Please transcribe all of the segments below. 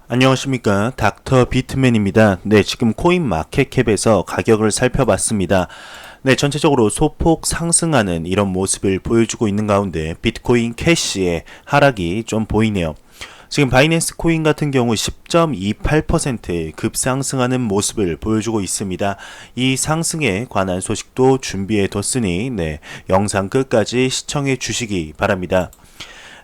안녕하십니까, 닥터 비트맨입니다. 네, 지금 코인마켓캡에서 가격을 살펴봤습니다. 네, 전체적으로 소폭 상승하는 이런 모습을 보여주고 있는 가운데 비트코인 캐시의 하락이 좀 보이네요. 지금 바이낸스 코인 같은 경우 10.28% 급상승하는 모습을 보여주고 있습니다. 이 상승에 관한 소식도 준비해 뒀으니 네, 영상 끝까지 시청해 주시기 바랍니다.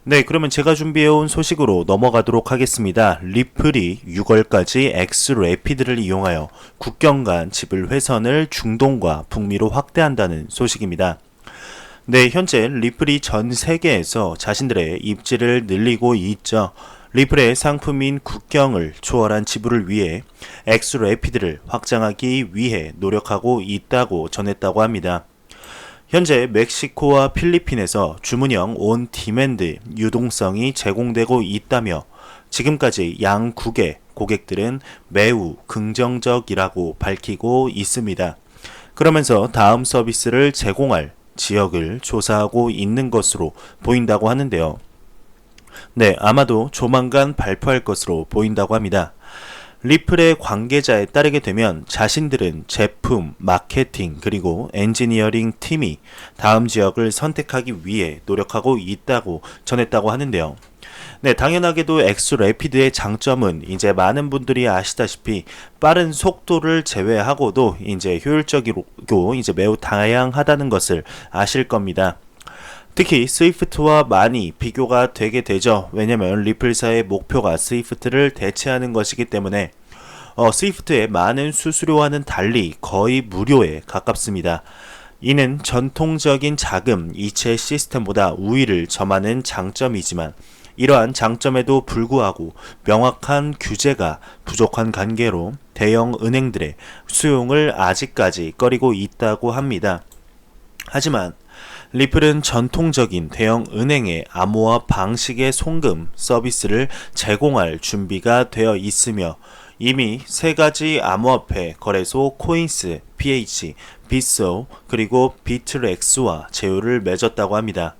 네, 그러면 제가 준비해온 소식으로 넘어가도록 하겠습니다. 리플이 6월까지 엑스래피드를 이용하여 국경 간 지불 회선을 중동과 북미로 확대한다는 소식입니다. 네, 현재 리플이 전 세계에서 자신들의 입지를 늘리고 있죠. 리플의 상품인 국경을 초월한 지불을 위해 엑스래피드를 확장하기 위해 노력하고 있다고 전했다고 합니다. 현재 멕시코와 필리핀에서 주문형 온 디맨드 유동성이 제공되고 있다며 지금까지 양국의 고객들은 매우 긍정적이라고 밝히고 있습니다. 그러면서 다음 서비스를 제공할 지역을 조사하고 있는 것으로 보인다고 하는데요. 네, 아마도 조만간 발표할 것으로 보인다고 합니다. 리플의 관계자에 따르게 되면 자신들은 제품, 마케팅, 그리고 엔지니어링 팀이 다음 지역을 선택하기 위해 노력하고 있다고 전했다고 하는데요. 네, 당연하게도 엑스래피드의 장점은 이제 많은 분들이 아시다시피 빠른 속도를 제외하고도 이제 효율적이고 이제 매우 다양하다는 것을 아실 겁니다. 특히 스위프트와 많이 비교가 되게 되죠. 왜냐면 리플사의 목표가 스위프트를 대체하는 것이기 때문에 스위프트의 많은 수수료와는 달리 거의 무료에 가깝습니다. 이는 전통적인 자금 이체 시스템보다 우위를 점하는 장점이지만 이러한 장점에도 불구하고 명확한 규제가 부족한 관계로 대형 은행들의 수용을 아직까지 꺼리고 있다고 합니다. 하지만 리플은 전통적인 대형 은행의 암호화 방식의 송금 서비스를 제공할 준비가 되어 있으며 이미 세 가지 암호화폐 거래소 코인스, PH, 비소, 그리고 비트렉스와 제휴를 맺었다고 합니다.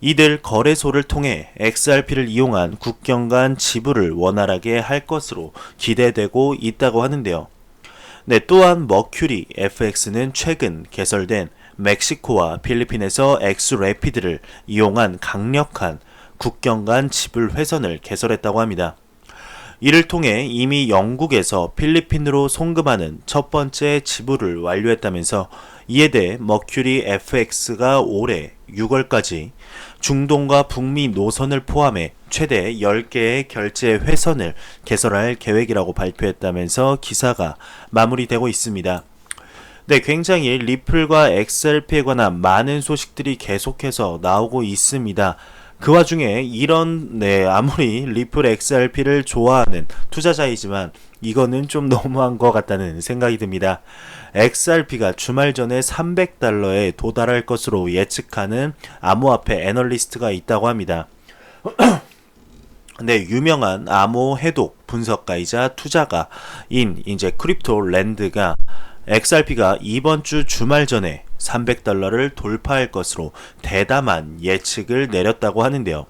이들 거래소를 통해 XRP를 이용한 국경 간 지불을 원활하게 할 것으로 기대되고 있다고 하는데요. 네, 또한 머큐리 FX는 최근 개설된 멕시코와 필리핀에서 엑스래피드를 이용한 강력한 국경 간 지불 회선을 개설했다고 합니다. 이를 통해 이미 영국에서 필리핀으로 송금하는 첫 번째 지불을 완료했다면서 이에 대해 머큐리 FX가 올해 6월까지 중동과 북미 노선을 포함해 최대 10개의 결제 회선을 개설할 계획이라고 발표했다면서 기사가 마무리되고 있습니다. 네, 굉장히 리플과 XRP에 관한 많은 소식들이 계속해서 나오고 있습니다. 그 와중에 이런 아무리 리플 XRP를 좋아하는 투자자이지만 이거는 좀 너무한 것 같다는 생각이 듭니다. XRP가 주말 전에 $300에 도달할 것으로 예측하는 암호화폐 애널리스트가 있다고 합니다. 네, 유명한 암호 해독 분석가이자 투자가인 이제 크립토랜드가 XRP가 이번 주 주말 전에 $300를 돌파할 것으로 대담한 예측을 내렸다고 하는데요.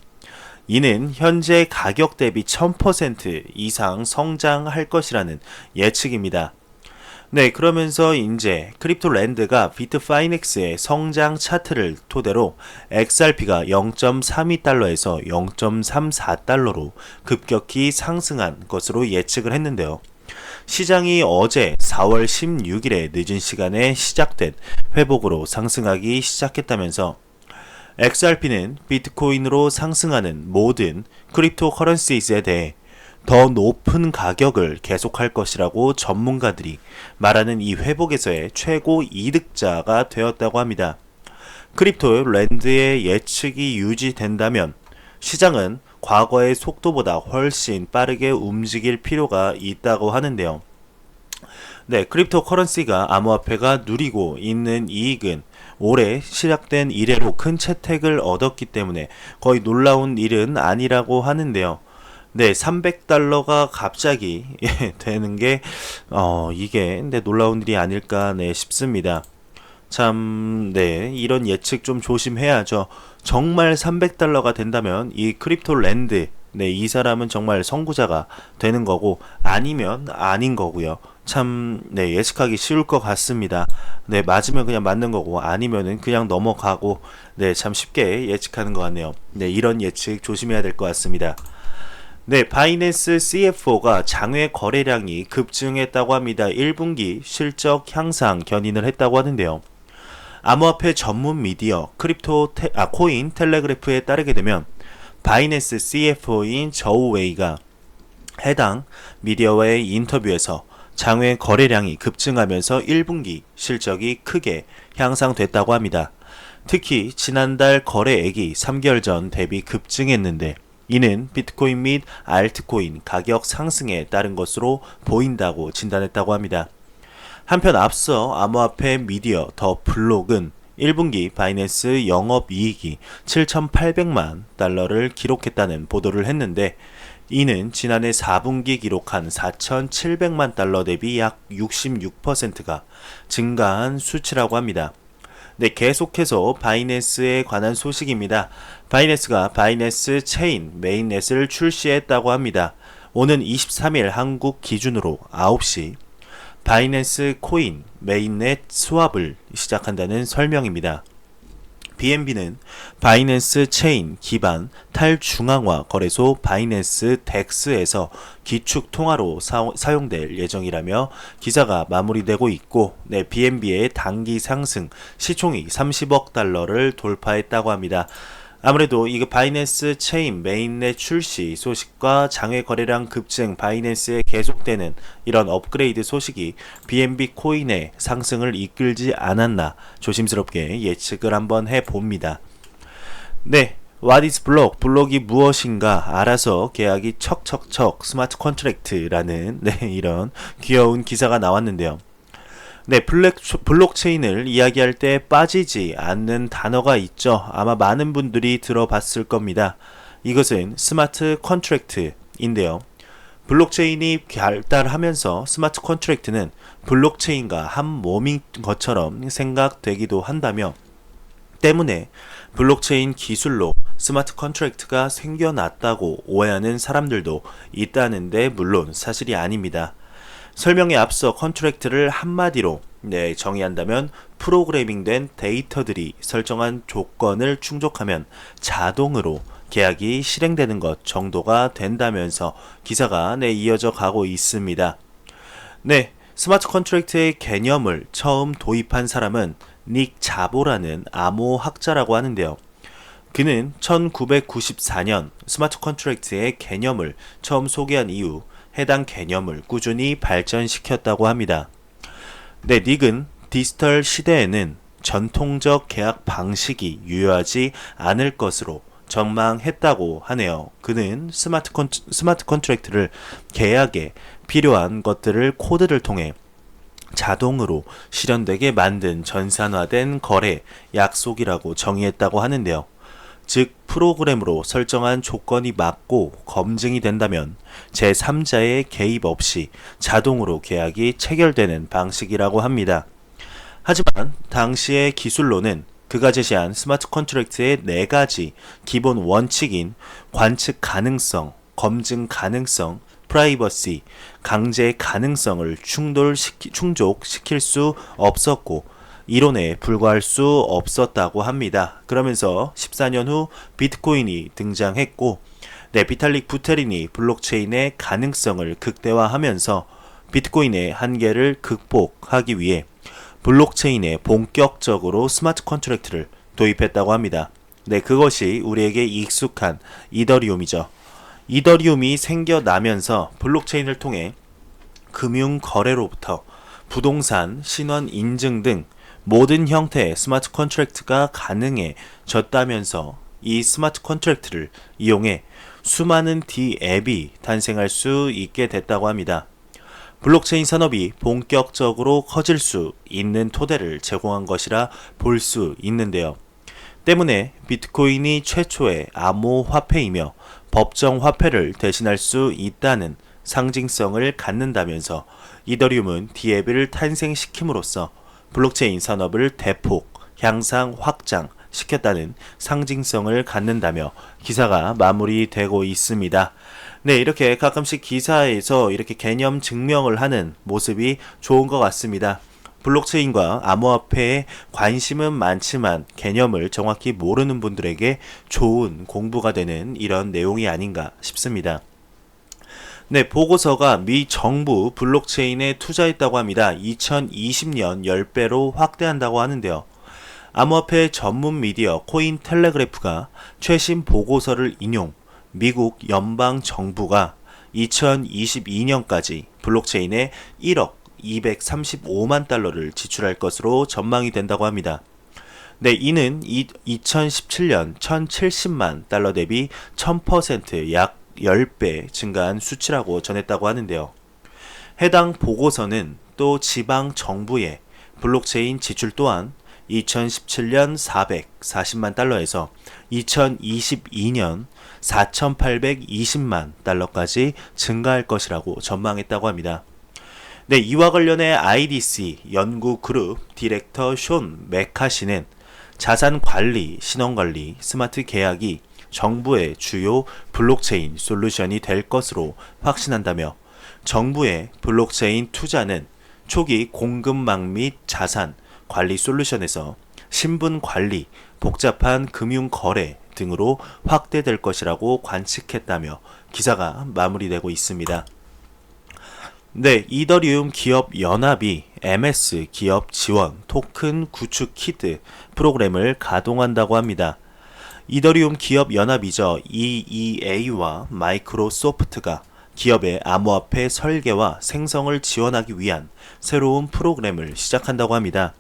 이는 현재 가격 대비 1000% 이상 성장할 것이라는 예측입니다. 네, 그러면서 이제 크립토랜드가 비트파이넥스의 성장 차트를 토대로 XRP가 0.32달러에서 0.34달러로 급격히 상승한 것으로 예측을 했는데요. 시장이 어제 4월 16일에 늦은 시간에 시작된 회복으로 상승하기 시작했다면서 XRP는 비트코인으로 상승하는 모든 크립토 커런시에 대해 더 높은 가격을 계속할 것이라고 전문가들이 말하는 이 회복에서의 최고 이득자가 되었다고 합니다. 크립토 랜드의 예측이 유지된다면 시장은 과거의 속도보다 훨씬 빠르게 움직일 필요가 있다고 하는데요. 네, 크립토 커런시가 암호화폐가 누리고 있는 이익은 올해 시작된 이래로 큰 채택을 얻었기 때문에 거의 놀라운 일은 아니라고 하는데요. 네, $300가 갑자기 되는 게 이게 근데 놀라운 일이 아닐까 싶습니다. 참, 네, 이런 예측 좀 조심해야죠. 정말 $300가 된다면 이 크립토 랜드 네, 이 사람은 정말 선구자가 되는 거고 아니면 아닌 거고요. 참, 네, 예측하기 쉬울 것 같습니다. 네, 맞으면 그냥 맞는 거고 아니면은 그냥 넘어가고 네, 참 쉽게 예측하는 것 같네요. 네, 이런 예측 조심해야 될 것 같습니다. 네, 바이낸스 CFO가 장외 거래량이 급증했다고 합니다. 1분기 실적 향상 견인을 했다고 하는데요. 암호화폐 전문 미디어 코인 텔레그래프에 따르게 되면 바이낸스 CFO인 저우 웨이가 해당 미디어와의 인터뷰에서 장외 거래량이 급증하면서 1분기 실적이 크게 향상됐다고 합니다. 특히 지난달 거래액이 3개월 전 대비 급증했는데 이는 비트코인 및 알트코인 가격 상승에 따른 것으로 보인다고 진단했다고 합니다. 한편 앞서 암호화폐 미디어 더 블록은 1분기 바이낸스 영업이익이 7,800만 달러를 기록했다는 보도를 했는데 이는 지난해 4분기 기록한 4,700만 달러 대비 약 66%가 증가한 수치라고 합니다. 네, 계속해서 바이낸스에 관한 소식입니다. 바이낸스가 바이낸스 체인 메인넷을 출시했다고 합니다. 오는 23일 한국 기준으로 9시 바이낸스 코인 메인넷 스왑을 시작한다는 설명입니다. BNB는 바이낸스 체인 기반 탈중앙화 거래소 바이낸스 덱스에서 기축 통화로 사용될 예정이라며 기사가 마무리되고 있고, BNB의 단기 상승 시총이 30억 달러를 돌파했다고 합니다. 아무래도 이거 바이낸스 체인 메인넷 출시 소식과 장외 거래량 급증, 바이낸스에 계속되는 이런 업그레이드 소식이 BNB 코인의 상승을 이끌지 않았나 조심스럽게 예측을 한번 해봅니다. 네, What is block? 블록이 무엇인가? 알아서 계약이 척척척 스마트 컨트랙트라는 이런 귀여운 기사가 나왔는데요. 네, 블록체인을 이야기할 때 빠지지 않는 단어가 있죠. 아마 많은 분들이 들어봤을 겁니다. 이것은 스마트 컨트랙트인데요. 블록체인이 발달하면서 스마트 컨트랙트는 블록체인과 한 몸인 것처럼 생각되기도 한다며 때문에 블록체인 기술로 스마트 컨트랙트가 생겨났다고 오해하는 사람들도 있다는데 물론 사실이 아닙니다. 설명에 앞서 컨트랙트를 한마디로 정의한다면 프로그래밍된 데이터들이 설정한 조건을 충족하면 자동으로 계약이 실행되는 것 정도가 된다면서 기사가 이어져 가고 있습니다. 네, 스마트 컨트랙트의 개념을 처음 도입한 사람은 닉 자보라는 암호학자라고 하는데요. 그는 1994년 스마트 컨트랙트의 개념을 처음 소개한 이후 해당 개념을 꾸준히 발전시켰다고 합니다. 네, 닉은 디지털 시대에는 전통적 계약 방식이 유효하지 않을 것으로 전망했다고 하네요. 그는 스마트 컨트랙트를 계약에 필요한 것들을 코드를 통해 자동으로 실현되게 만든 전산화된 거래 약속이라고 정의했다고 하는데요. 즉 프로그램으로 설정한 조건이 맞고 검증이 된다면 제3자의 개입 없이 자동으로 계약이 체결되는 방식이라고 합니다. 하지만 당시의 기술로는 그가 제시한 스마트 컨트랙트의 4가지 기본 원칙인 관측 가능성, 검증 가능성, 프라이버시, 강제 가능성을 충족시킬 수 없었고 이론에 불과할 수 없었다고 합니다. 그러면서 14년 후 비트코인이 등장했고 비탈릭 부테린이 블록체인의 가능성을 극대화하면서 비트코인의 한계를 극복하기 위해 블록체인에 본격적으로 스마트 컨트랙트를 도입했다고 합니다. 그것이 우리에게 익숙한 이더리움이죠. 이더리움이 생겨나면서 블록체인을 통해 금융 거래로부터 부동산, 신원 인증 등 모든 형태의 스마트 컨트랙트가 가능해졌다면서 이 스마트 컨트랙트를 이용해 수많은 D-앱이 탄생할 수 있게 됐다고 합니다. 블록체인 산업이 본격적으로 커질 수 있는 토대를 제공한 것이라 볼 수 있는데요. 때문에 비트코인이 최초의 암호화폐이며 법정 화폐를 대신할 수 있다는 상징성을 갖는다면서 이더리움은 D-앱을 탄생시킴으로써 블록체인 산업을 대폭 향상 확장 시켰다는 상징성을 갖는다며 기사가 마무리되고 있습니다. 네, 이렇게 가끔씩 기사에서 이렇게 개념 증명을 하는 모습이 좋은 것 같습니다. 블록체인과 암호화폐에 관심은 많지만 개념을 정확히 모르는 분들에게 좋은 공부가 되는 이런 내용이 아닌가 싶습니다. 네, 보고서가 미 정부 블록체인에 투자했다고 합니다. 2020년 10배로 확대한다고 하는데요. 암호화폐 전문 미디어 코인 텔레그래프가 최신 보고서를 인용, 미국 연방 정부가 2022년까지 블록체인에 1억 235만 달러를 지출할 것으로 전망이 된다고 합니다. 네, 이는 2017년 1070만 달러 대비 1000% 약 10배 증가한 수치라고 전했다고 하는데요. 해당 보고서는 또 지방 정부의 블록체인 지출 또한 2017년 440만 달러에서 2022년 4,820만 달러까지 증가할 것이라고 전망했다고 합니다. 네, 이와 관련해 IDC 연구 그룹 디렉터 숀 메카시는 자산 관리, 신원 관리, 스마트 계약이 정부의 주요 블록체인 솔루션이 될 것으로 확신한다며 정부의 블록체인 투자는 초기 공급망 및 자산 관리 솔루션에서 신분 관리, 복잡한 금융 거래 등으로 확대될 것이라고 관측했다며 기사가 마무리되고 있습니다. 네, 이더리움 기업 연합이 MS 기업 지원 토큰 구축 키트 프로그램을 가동한다고 합니다. 이더리움 기업 연합이죠. EEA와 마이크로소프트가 기업의 암호화폐 설계와 생성을 지원하기 위한 새로운 프로그램을 시작한다고 합니다.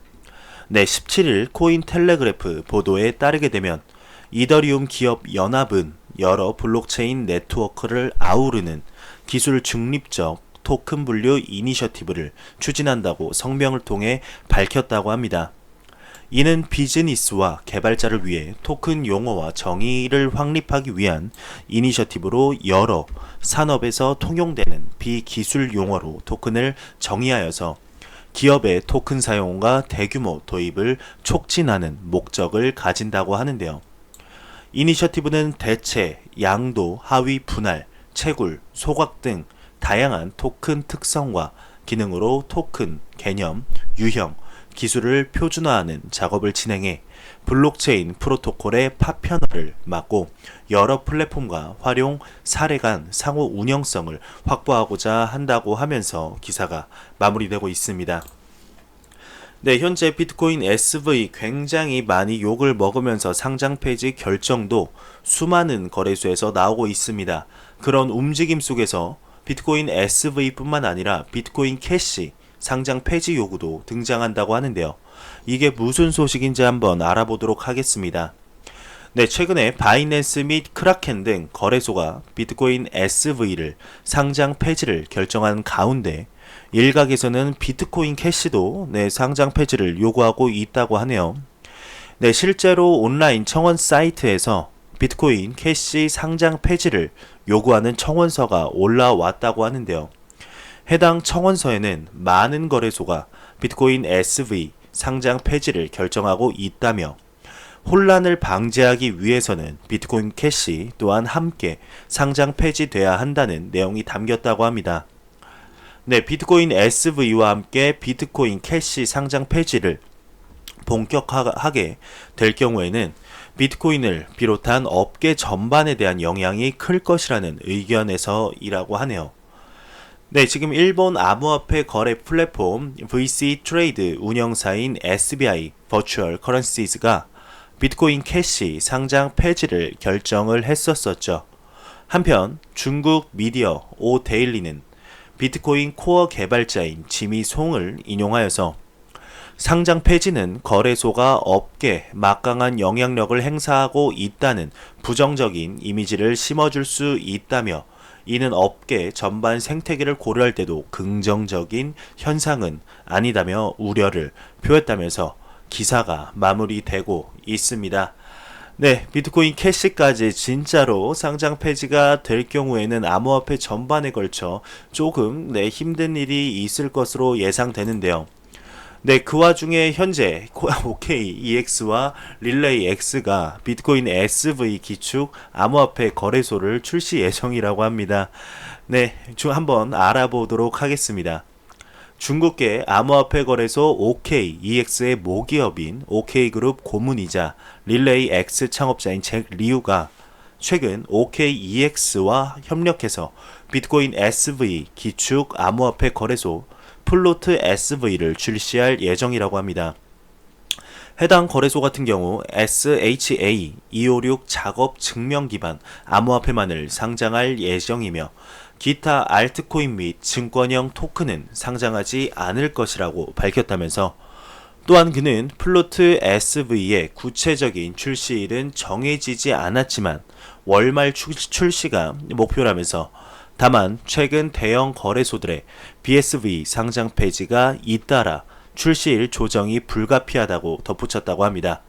네, 17일 코인 텔레그래프 보도에 따르게 되면 이더리움 기업 연합은 여러 블록체인 네트워크를 아우르는 기술 중립적 토큰 분류 이니셔티브를 추진한다고 성명을 통해 밝혔다고 합니다. 이는 비즈니스와 개발자를 위해 토큰 용어와 정의를 확립하기 위한 이니셔티브로 여러 산업에서 통용되는 비기술 용어로 토큰을 정의하여서 기업의 토큰 사용과 대규모 도입을 촉진하는 목적을 가진다고 하는데요. 이니셔티브는 대체, 양도, 하위 분할, 채굴, 소각 등 다양한 토큰 특성과 기능으로 토큰, 개념, 유형, 기술을 표준화하는 작업을 진행해 블록체인 프로토콜의 파편화를 막고 여러 플랫폼과 활용 사례 간 상호 운영성을 확보하고자 한다고 하면서 기사가 마무리되고 있습니다. 네, 현재 비트코인 SV 굉장히 많이 욕을 먹으면서 상장 폐지 결정도 수많은 거래소에서 나오고 있습니다. 그런 움직임 속에서 비트코인 SV뿐만 아니라 비트코인 캐시 상장 폐지 요구도 등장한다고 하는데요. 이게 무슨 소식인지 한번 알아보도록 하겠습니다. 네, 최근에 바이낸스 및 크라켄 등 거래소가 비트코인 SV를 상장 폐지를 결정한 가운데 일각에서는 비트코인 캐시도 상장 폐지를 요구하고 있다고 하네요. 네, 실제로 온라인 청원 사이트에서 비트코인 캐시 상장 폐지를 요구하는 청원서가 올라왔다고 하는데요. 해당 청원서에는 많은 거래소가 비트코인 SV 상장 폐지를 결정하고 있다며 혼란을 방지하기 위해서는 비트코인 캐시 또한 함께 상장 폐지돼야 한다는 내용이 담겼다고 합니다. 네, 비트코인 SV와 함께 비트코인 캐시 상장 폐지를 본격화하게 될 경우에는 비트코인을 비롯한 업계 전반에 대한 영향이 클 것이라는 의견에서이라고 하네요. 네, 지금 일본 암호화폐 거래 플랫폼 VC 트레이드 운영사인 SBI 버추얼 커런시즈가 비트코인 캐시 상장 폐지를 결정을 했었었죠. 한편 중국 미디어 오데일리는 비트코인 코어 개발자인 지미 송을 인용하여서 상장 폐지는 거래소가 업계에 막강한 영향력을 행사하고 있다는 부정적인 이미지를 심어줄 수 있다며 이는 업계 전반 생태계를 고려할 때도 긍정적인 현상은 아니다며 우려를 표했다면서 기사가 마무리되고 있습니다. 네, 비트코인 캐시까지 진짜로 상장 폐지가 될 경우에는 암호화폐 전반에 걸쳐 조금 힘든 일이 있을 것으로 예상되는데요. 네, 그 와중에 현재 OKEX와 릴레이 X가 비트코인 SV 기축 암호화폐 거래소를 출시 예정이라고 합니다. 네, 한번 알아보도록 하겠습니다. 중국계 암호화폐 거래소 OKEX의 모기업인 OK그룹 고문이자 릴레이 X 창업자인 잭 리우가 최근 OKEX와 협력해서 비트코인 SV 기축 암호화폐 거래소 플로트 SV를 출시할 예정이라고 합니다. 해당 거래소 같은 경우 SHA-256 작업 증명 기반 암호화폐만을 상장할 예정이며 기타 알트코인 및 증권형 토큰은 상장하지 않을 것이라고 밝혔다면서 또한 그는 플로트 SV의 구체적인 출시일은 정해지지 않았지만 월말 출시가 목표라면서 다만 최근 대형 거래소들의 BSV 상장 폐지가 잇따라 출시일 조정이 불가피하다고 덧붙였다고 합니다.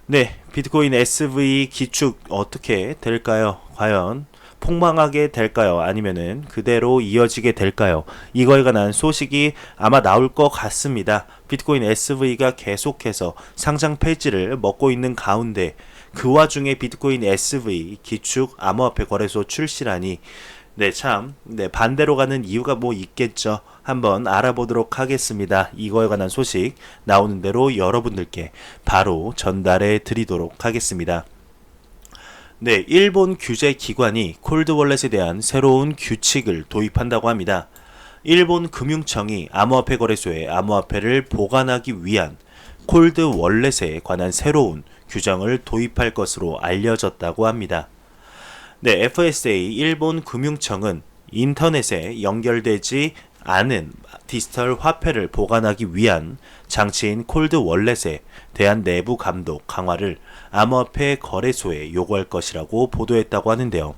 네, 비트코인 SV 기축 어떻게 될까요? 과연 폭망하게 될까요? 아니면은 그대로 이어지게 될까요? 이거에 관한 소식이 아마 나올 것 같습니다. 비트코인 SV가 계속해서 상장 폐지를 먹고 있는 가운데 그 와중에 비트코인 SV 기축 암호화폐 거래소 출시라니 반대로 가는 이유가 뭐 있겠죠. 한번 알아보도록 하겠습니다. 이거에 관한 소식 나오는 대로 여러분들께 바로 전달해 드리도록 하겠습니다. 네, 일본 규제 기관이 콜드월렛에 대한 새로운 규칙을 도입한다고 합니다. 일본 금융청이 암호화폐 거래소에 암호화폐를 보관하기 위한 콜드월렛에 관한 새로운 규정을 도입할 것으로 알려졌다고 합니다. 네, FSA 일본 금융청은 인터넷에 연결되지 않은 디지털 화폐를 보관하기 위한 장치인 콜드월렛에 대한 내부 감독 강화를 암호화폐 거래소에 요구할 것이라고 보도했다고 하는데요.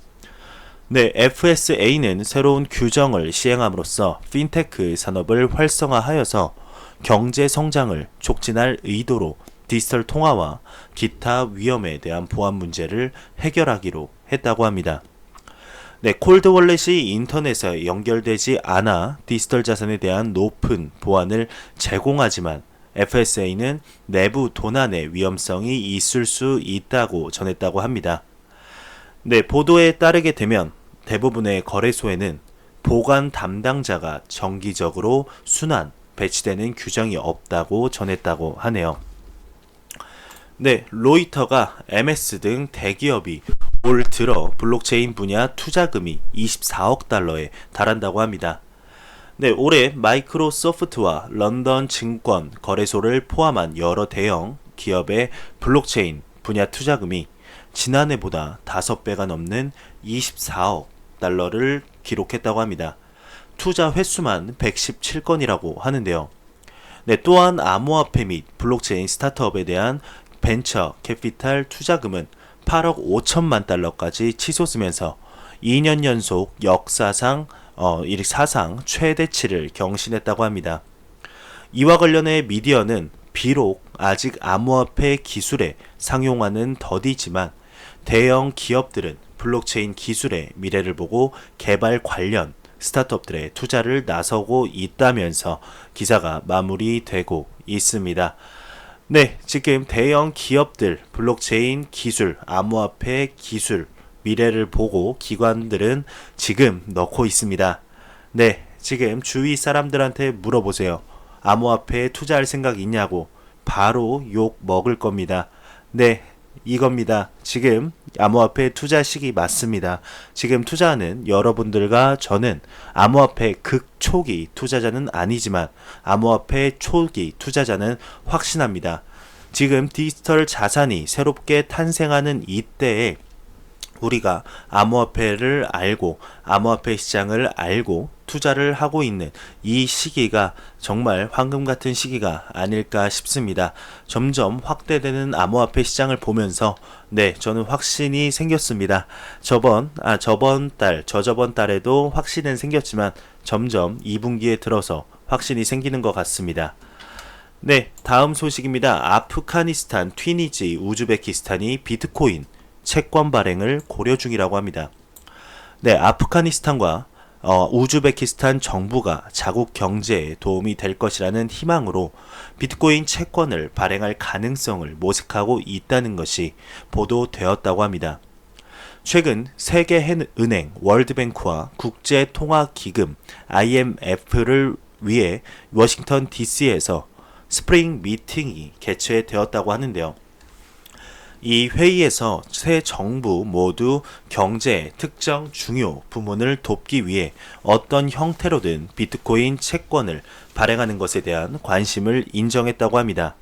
네, FSA는 새로운 규정을 시행함으로써 핀테크 산업을 활성화하여서 경제 성장을 촉진할 의도로 디지털 통화와 기타 위험에 대한 보안 문제를 해결하기로 했다고 합니다. 네, 콜드월렛이 인터넷에 연결되지 않아 디지털 자산에 대한 높은 보안을 제공하지만 FSA는 내부 도난의 위험성이 있을 수 있다고 전했다고 합니다. 네, 보도에 따르게 되면 대부분의 거래소에는 보관 담당자가 정기적으로 배치되는 규정이 없다고 전했다고 하네요. 네, 로이터가 MS 등 대기업이 올 들어 블록체인 분야 투자금이 24억 달러에 달한다고 합니다. 네, 올해 마이크로소프트와 런던 증권 거래소를 포함한 여러 대형 기업의 블록체인 분야 투자금이 지난해보다 5배가 넘는 24억 달러를 기록했다고 합니다. 투자 횟수만 117건이라고 하는데요. 네, 또한 암호화폐 및 블록체인 스타트업에 대한 벤처 캐피탈 투자금은 8억 5천만 달러까지 치솟으면서 2년 연속 역사상 사상 최대치를 경신했다고 합니다. 이와 관련해 미디어는 비록 아직 암호화폐 기술에 상용화는 더디지만 대형 기업들은 블록체인 기술의 미래를 보고 개발 관련 스타트업들의 투자를 나서고 있다면서 기사가 마무리되고 있습니다. 네, 지금 대형 기업들, 블록체인 기술, 암호화폐 기술, 미래를 보고 기관들은 지금 넣고 있습니다. 네, 지금 주위 사람들한테 물어보세요. 암호화폐에 투자할 생각 있냐고. 바로 욕 먹을 겁니다. 네, 이겁니다. 지금 암호화폐 투자 시기 맞습니다. 지금 투자하는 여러분들과 저는 암호화폐 극초기 투자자는 아니지만 암호화폐 초기 투자자는 확신합니다. 지금 디지털 자산이 새롭게 탄생하는 이때에 우리가 암호화폐를 알고 암호화폐 시장을 알고 투자를 하고 있는 이 시기가 정말 황금 같은 시기가 아닐까 싶습니다. 점점 확대되는 암호화폐 시장을 보면서 저는 확신이 생겼습니다. 저번 달에도 확신은 생겼지만 점점 2분기에 들어서 확신이 생기는 것 같습니다. 네, 다음 소식입니다. 아프가니스탄, 튀니지, 우즈베키스탄이 비트코인 채권 발행을 고려 중이라고 합니다. 네, 아프가니스탄과 우즈베키스탄 정부가 자국 경제에 도움이 될 것이라는 희망으로 비트코인 채권을 발행할 가능성을 모색하고 있다는 것이 보도되었다고 합니다. 최근 세계은행, 월드뱅크와 국제통화기금 IMF를 위해 워싱턴 DC에서 스프링 미팅이 개최되었다고 하는데요. 이 회의에서 새 정부 모두 경제의 특정 중요 부문을 돕기 위해 어떤 형태로든 비트코인 채권을 발행하는 것에 대한 관심을 인정했다고 합니다.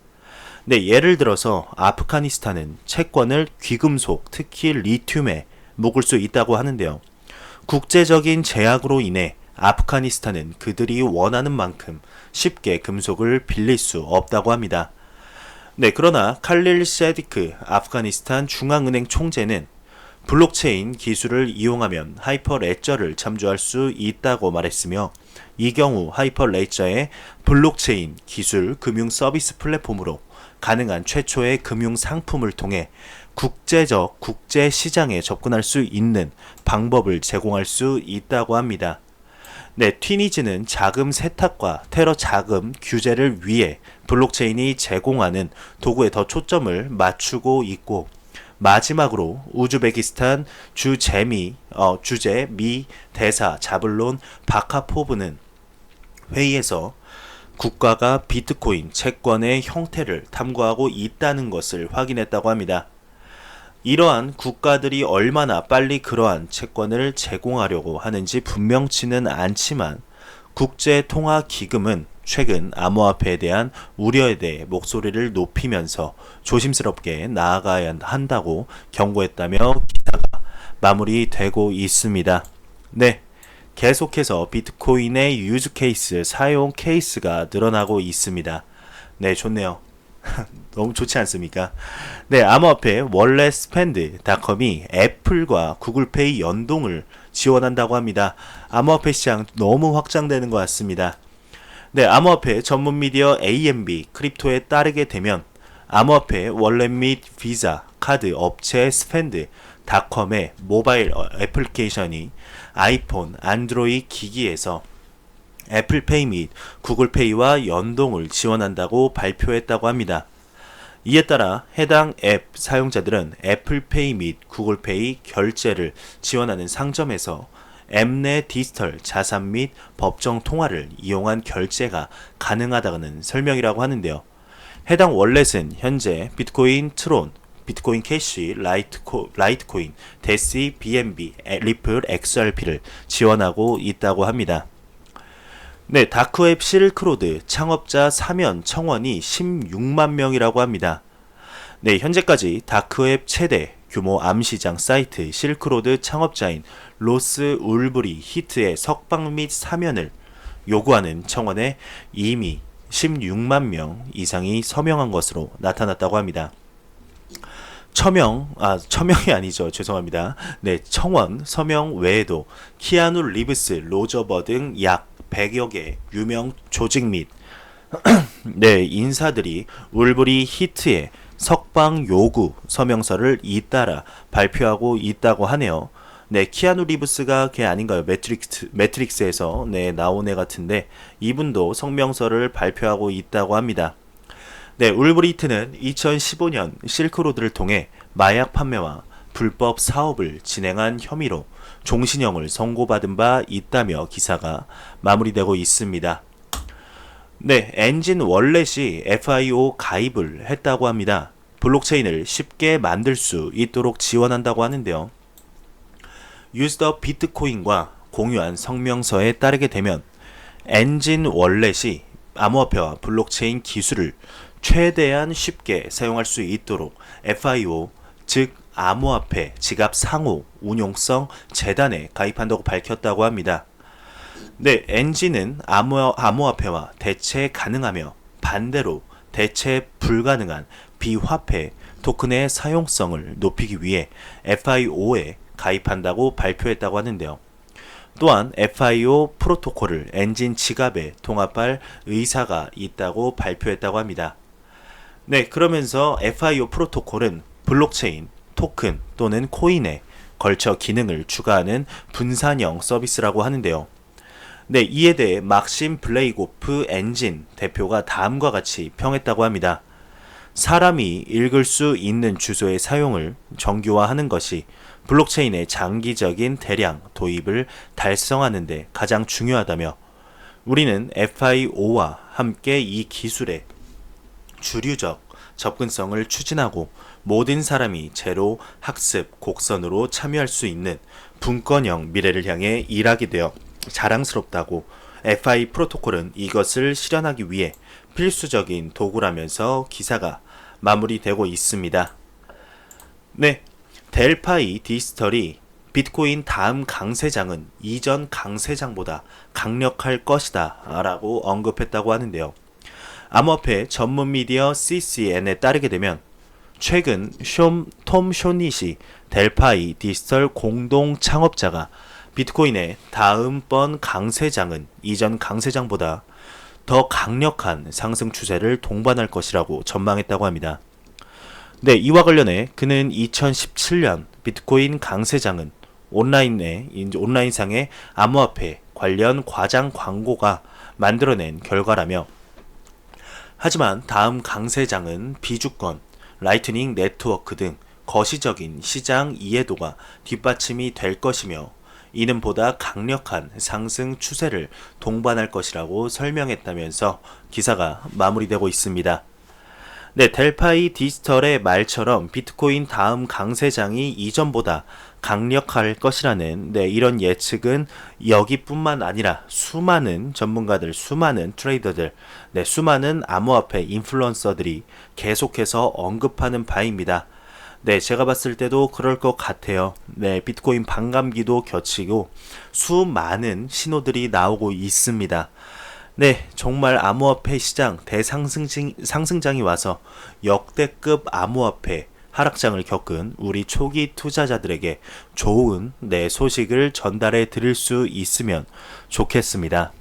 네, 예를 들어서 아프가니스탄은 채권을 귀금속, 특히 리튬에 묶을 수 있다고 하는데요. 국제적인 제약으로 인해 아프가니스탄은 그들이 원하는 만큼 쉽게 금속을 빌릴 수 없다고 합니다. 네, 그러나 칼릴 세디크 아프가니스탄 중앙은행 총재는 블록체인 기술을 이용하면 하이퍼레저를 참조할 수 있다고 말했으며, 이 경우 하이퍼레저의 블록체인 기술 금융 서비스 플랫폼으로 가능한 최초의 금융 상품을 통해 국제적 국제 시장에 접근할 수 있는 방법을 제공할 수 있다고 합니다. 네, 튀니지는 자금 세탁과 테러 자금 규제를 위해 블록체인이 제공하는 도구에 더 초점을 맞추고 있고, 마지막으로 우즈베키스탄 주재 미 대사 자블론 바카포브는 회의에서 국가가 비트코인 채권의 형태를 탐구하고 있다는 것을 확인했다고 합니다. 이러한 국가들이 얼마나 빨리 그러한 채권을 제공하려고 하는지 분명치는 않지만, 국제통화기금은 최근 암호화폐에 대한 우려에 대해 목소리를 높이면서 조심스럽게 나아가야 한다고 경고했다며 기사가 마무리되고 있습니다. 네, 계속해서 비트코인의 유즈 케이스, 사용 케이스가 늘어나고 있습니다. 네, 좋네요. 너무 좋지 않습니까? 네, 암호화폐 월렛 스펜드닷컴이 애플과 구글페이 연동을 지원한다고 합니다. 암호화폐 시장 너무 확장되는 것 같습니다. 네, 암호화폐 전문 미디어 AMB 크립토에 따르게 되면 암호화폐 월렛 및 비자 카드 업체 스펜드닷컴의 모바일 애플리케이션이 아이폰, 안드로이드 기기에서 애플페이 및 구글페이와 연동을 지원한다고 발표했다고 합니다. 이에 따라 해당 앱 사용자들은 애플페이 및 구글페이 결제를 지원하는 상점에서 앱 내 디지털 자산 및 법정 통화를 이용한 결제가 가능하다는 설명이라고 하는데요. 해당 월렛은 현재 비트코인 트론, 비트코인 캐시, 라이트코인, 데시, BNB, 리플, XRP를 지원하고 있다고 합니다. 네, 다크웹 실크로드 창업자 사면 청원이 16만 명이라고 합니다. 네, 현재까지 다크웹 최대 규모 암시장 사이트 실크로드 창업자인 로스 울브리 히트의 석방 및 사면을 요구하는 청원에 이미 16만 명 이상이 서명한 것으로 나타났다고 합니다. 서명이 아니죠. 죄송합니다. 네, 청원, 서명 외에도 키아누 리브스, 로저버 등 약 100여 개 유명 조직 및 네, 인사들이 울브리 히트의 석방 요구 서명서를 잇따라 발표하고 있다고 하네요. 네, 키아누 리브스가 걔 아닌가요? 매트릭스에서 네, 나온 애 같은데 이분도 성명서를 발표하고 있다고 합니다. 네, 울브리 히트는 2015년 실크로드를 통해 마약 판매와 불법 사업을 진행한 혐의로 종신형을 선고받은 바 있다며 기사가 마무리되고 있습니다. 네, 엔진 월렛이 FIO 가입을 했다고 합니다. 블록체인을 쉽게 만들 수 있도록 지원한다고 하는데요. 유스더 비트코인과 공유한 성명서에 따르게 되면 엔진 월렛이 암호화폐와 블록체인 기술을 최대한 쉽게 사용할 수 있도록 FIO, 즉 암호화폐 지갑 상호 운용성 재단에 가입한다고 밝혔다고 합니다. 네, 엔진은 암호화폐와 대체 가능하며 반대로 대체 불가능한 비화폐 토큰의 사용성을 높이기 위해 FIO에 가입한다고 발표했다고 하는데요. 또한 FIO 프로토콜을 엔진 지갑에 통합할 의사가 있다고 발표했다고 합니다. 네, 그러면서 FIO 프로토콜은 블록체인, 토큰 또는 코인에 걸쳐 기능을 추가하는 분산형 서비스라고 하는데요. 네, 이에 대해 막심 블레이고프 엔진 대표가 다음과 같이 평했다고 합니다. 사람이 읽을 수 있는 주소의 사용을 정교화하는 것이 블록체인의 장기적인 대량 도입을 달성하는 데 가장 중요하다며, 우리는 FIO와 함께 이 기술의 주류적 접근성을 추진하고 모든 사람이 제로 학습 곡선으로 참여할 수 있는 분권형 미래를 향해 일하게 되어 자랑스럽다고, FI 프로토콜은 이것을 실현하기 위해 필수적인 도구라면서 기사가 마무리되고 있습니다. 네, 델파이 디지털이 비트코인 다음 강세장은 이전 강세장보다 강력할 것이다 라고 언급했다고 하는데요. 암호화폐 전문 미디어 CCN에 따르게 되면 최근 톰 쇼닛이 델파이 디지털 공동 창업자가 비트코인의 다음번 강세장은 이전 강세장보다 더 강력한 상승 추세를 동반할 것이라고 전망했다고 합니다. 네, 이와 관련해 그는 2017년 비트코인 강세장은 온라인상의 암호화폐 관련 과장 광고가 만들어낸 결과라며, 하지만 다음 강세장은 비주권, 라이트닝 네트워크 등 거시적인 시장 이해도가 뒷받침이 될 것이며 이는 보다 강력한 상승 추세를 동반할 것이라고 설명했다면서 기사가 마무리되고 있습니다. 네, 델파이 디지털의 말처럼 비트코인 다음 강세장이 이전보다 강력할 것이라는 이런 예측은 여기뿐만 아니라 수많은 전문가들, 수많은 트레이더들, 수많은 암호화폐 인플루언서들이 계속해서 언급하는 바입니다. 네, 제가 봤을 때도 그럴 것 같아요. 네, 비트코인 반감기도 겹치고 수많은 신호들이 나오고 있습니다. 네, 정말 암호화폐 시장 대상승장이 와서 역대급 암호화폐 하락장을 겪은 우리 초기 투자자들에게 좋은 소식을 전달해 드릴 수 있으면 좋겠습니다.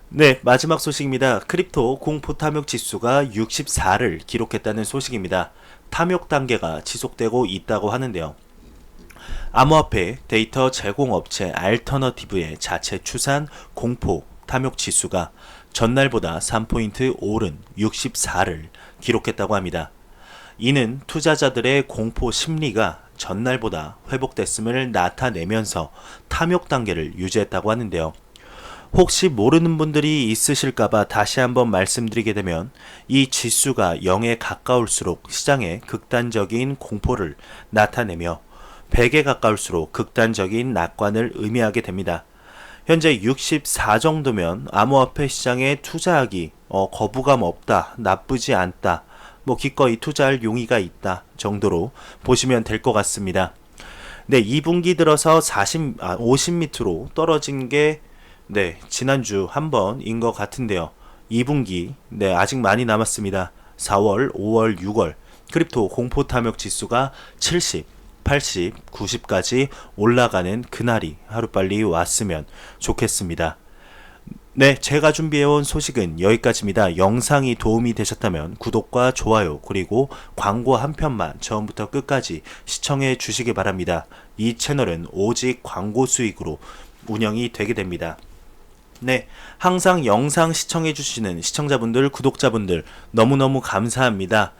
네, 마지막 소식입니다. 크립토 공포 탐욕 지수가 64를 기록했다는 소식입니다. 탐욕 단계가 지속되고 있다고 하는데요. 암호화폐 데이터 제공업체 알터너티브의 자체 추산 공포 탐욕 지수가 전날보다 3포인트 오른 64를 기록했다고 합니다. 이는 투자자들의 공포 심리가 전날보다 회복됐음을 나타내면서 탐욕 단계를 유지했다고 하는데요. 혹시 모르는 분들이 있으실까봐 다시 한번 말씀드리게 되면 이 지수가 0에 가까울수록 시장에 극단적인 공포를 나타내며 100에 가까울수록 극단적인 낙관을 의미하게 됩니다. 현재 64 정도면 암호화폐 시장에 투자하기 거부감 없다, 나쁘지 않다, 기꺼이 투자할 용의가 있다 정도로 보시면 될 것 같습니다. 네, 2분기 들어서 50밑으로 떨어진 게 지난주 한 번인 것 같은데요. 2분기 아직 많이 남았습니다. 4월, 5월, 6월 크립토 공포 탐욕 지수가 70, 80, 90까지 올라가는 그날이 하루빨리 왔으면 좋겠습니다. 네, 제가 준비해온 소식은 여기까지입니다. 영상이 도움이 되셨다면 구독과 좋아요 그리고 광고 한 편만 처음부터 끝까지 시청해 주시기 바랍니다. 이 채널은 오직 광고 수익으로 운영이 되게 됩니다. 네, 항상 영상 시청해 주시는 시청자분들, 구독자분들 너무너무 감사합니다.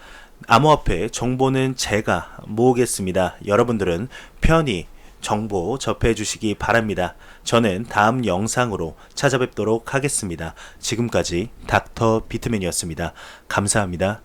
암호화폐 정보는 제가 모으겠습니다. 여러분들은 편히 정보 접해 주시기 바랍니다. 저는 다음 영상으로 찾아뵙도록 하겠습니다. 지금까지 닥터 비트맨이었습니다. 감사합니다.